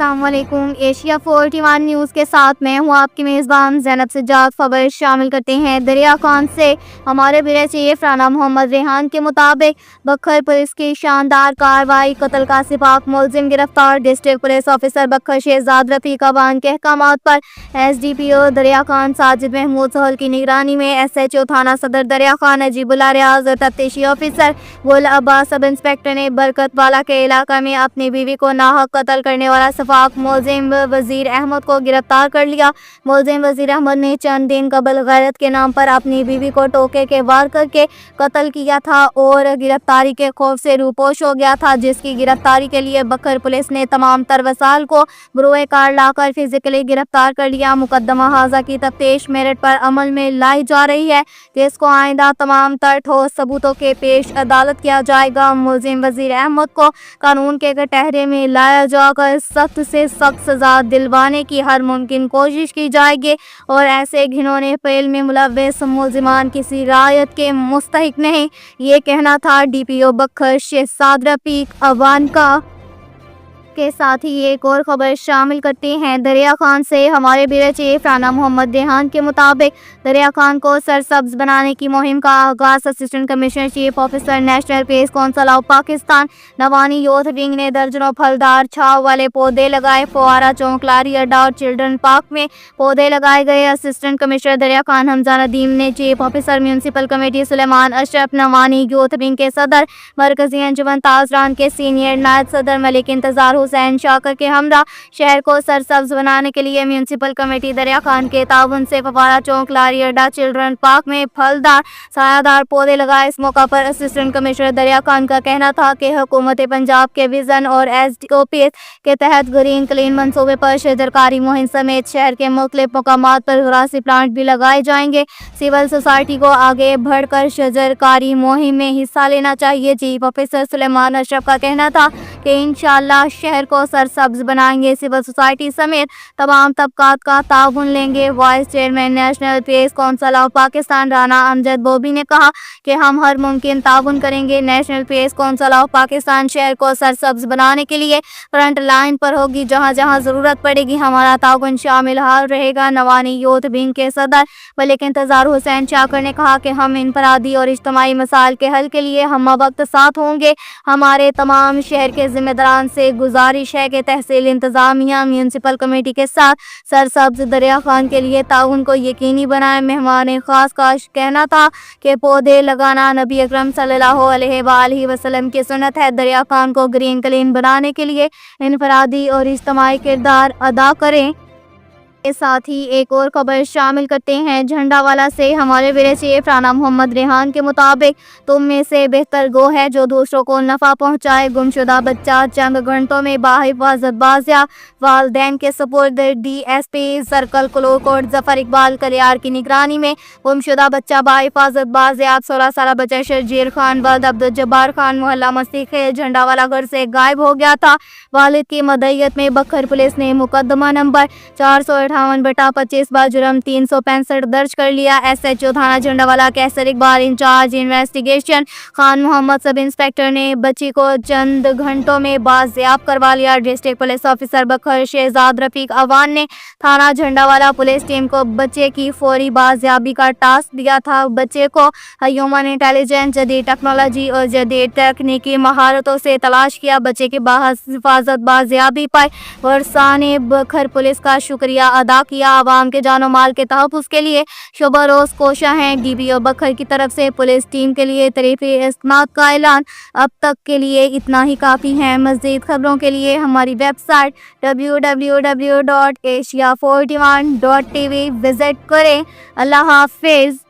अस्सलाम वालेकुम। Asia 41 news के साथ मैं हूँ आपकी मेज़बान ज़ैनब सज्जाद। खबर शामिल करते हैं दरिया खान से। हमारे ब्यूरो चीफ राना मोहम्मद रेहान के मुताबिक बखर पुलिस की शानदार कार्रवाई, कत्ल का सिपाक मुलजिम गिरफ्तार। डिस्ट्रिक्ट पुलिस ऑफिसर बखर शहजाद रफीक अवान के अहकामात पर SDPO दरिया खान साजिद महमूद सहल की निगरानी में SHO थाना सदर दरिया खान अजीबुल्लाह रियाज, तफ्तीशी ऑफिसर गुल अब्बास, सब इंस्पेक्टर ने बरकत वाला के इलाका में अपनी बीवी को नाहक कत्ल करने वाला सफाक मुलजिम वजीर अहमद को गिरफ्तार कर लिया। मुलजिम वजीर अहमद ने चंद दिन कबल गैरत के नाम पर अपनी बीवी को टोके के वार करके कत्ल किया था और गिरफ्तारी के खौफ से रूपोश हो गया था, जिसकी गिरफ्तारी के लिए बखर पुलिस ने तमाम तर वसाइल को बरूए कार लाकर फिजिकली गिरफ्तार कर लिया। मुकदमा हाजा की तफ्तीश मेरिट पर अमल में लाई जा रही है, जिसको आइंदा तमाम तर ठोस सबूतों के पेश अदालत किया जाएगा। मुलजिम वजीर अहमद को कानून के कटहरे में लाया जाकर सख्त से सख्त सजा दिलवाने की हर मुमकिन कोशिश की जाएगी और ऐसे घिनौने फेल में मुलव्वस मुलजिमान किसी रायत के मुस्तहिक नहीं। ये कहना था DPO बखर शहजाद रफीक अवान का। के साथ ही एक और खबर शामिल करते हैं दरिया खान से। हमारे ब्यूरो चीफ राना मोहम्मद रेहान के मुताबिक दरिया खान को सरसब्ज बनाने की मुहिम का आगाज assistant commissioner chief officer national peace council of Pakistan Nawani youth wing ने दर्जनों फलदार छाव वाले पौधे लगाए। फुआरा चौक, लारी अड्डा और चिल्ड्रन पार्क में पौधे लगाए गए। असिस्टेंट कमिश्नर दरिया खान हमजा नदीम ने chief officer municipal committee Suleman Ashraf, Nawani youth wing के सदर, मरकजी अंजुमन ताजरान के सीनियर नायब सदर मलिक इंतजार हुसैन शाकर के हमरा शहर को सरसब्ज बनाने के लिए म्यूनसिपल कमेटी दरिया खान के ताउन से फवारा चौक, लारी अड्डा, चिल्ड्रन पार्क में फलदार सायादार पौधे लगाए। इस मौका पर असिस्टेंट कमिश्नर दरिया खान का कहना था कि हुकूमत पंजाब के विजन और SDOP के तहत ग्रीन क्लीन मंसूबे पर शजरकारी मुहिम समेत शहर के मुख्तलिफ मकामात पर ग्रासी प्लांट भी लगाए जाएंगे। सिविल सोसाइटी को आगे बढ़कर शजरकारी मुहिम में हिस्सा लेना चाहिए। चीफ ऑफिसर सुलेमान अशरफ का कहना था कि इंशाअल्लाह शहर को सरसब्ज बनाएंगे। सिविल सोसाइटी समेत तमाम तबकात का ताउन लेंगे। Vice chairman national peace council of Pakistan Rana Amjad Bobby ने कहा कि हम हर मुमकिन ताउन करेंगे। National peace council of Pakistan शहर को सरसब्ज बनाने के लिए फ्रंट लाइन पर होगी। जहां जहां जरूरत पड़ेगी हमारा ताउन शामिल हाल रहेगा। नवानी यूथ विंग के सदर मलिक इंतजार हुसैन शाकर ने कहा कि हम इनफरादी और इज्तिमाई मसाइल के हल के लिए हम वक्त साथ होंगे। हमारे तमाम शहर के जिम्मेदारान से गुजारिश है कि तहसील इंतजामिया म्यूनसिपल कमेटी के साथ सरसब्ज दरिया खान के लिए ताउन को यकीनी बनाए। मेहमान खास का कहना था कि पौधे लगाना नबी अकरम सल्लल्लाहु अलैहि वसल्लम की सुन्नत है। दरिया खान को ग्रीन क्लीन बनाने के लिए इनफरादी और इज्तिमाई किरदार अदा करें। के साथ ही एक और खबर शामिल करते हैं झंडावाला से। हमारे ब्यूरो चीफ राना मोहम्मद रेहान के मुताबिक तुम में से बेहतर गो है जो दूसरों को नफ़ा पहुंचाए। गुमशुदा बच्चा चंद घंटों में बाहिफाजत बाजियाब। वालिदैन के सपुर्द DSP सर्कल क्लोकोट जफर इकबाल कलियार की निगरानी में गुमशुदा बच्चा बाहिफाजत बाजियाब। 16 साल बच्चा शर्जीर खान वल्द अब्दुल जब्बार खान मोहल्ला मसीखे झंडावाला घर से गायब हो गया था। वालिद की मदईयत में बखर पुलिस ने मुकदमा नंबर 458/25 जुर्म 365 दर्ज कर लिया। SHO थाना Jhandawala Qaiser Iqbal incharge investigation Khan Mohammad, sub inspector ने बच्ची को चंद घंटों में बाजियाब करवा लिया। डिस्ट्रिक्ट पुलिस ऑफिसर बखर शहजाद रफीक अवान ने थाना झंडावाला पुलिस टीम को बच्चे की फौरी बाजियाबी का टास्क दिया था। बच्चे को ह्यूमन इंटेलिजेंस, जदीद टेक्नोलॉजी और जदीद तकनीकी महारतों से तलाश किया। बच्चे की हिफाजत बाजियाबी पर वर्षा ने बखर पुलिस का शुक्रिया अदा किया। आवाम के जानो माल के तहफ़्फ़ुज़ के लिए शुबा रोज़ कोशा हैं। DPO बखर की तरफ से पुलिस टीम के लिए तरीफ़ी इस्नाद का ऐलान। अब तक के लिए इतना ही काफ़ी है। मज़ीद खबरों के लिए हमारी वेबसाइट www.asia41.tv विज़िट करें। अल्लाह हाफ़िज़।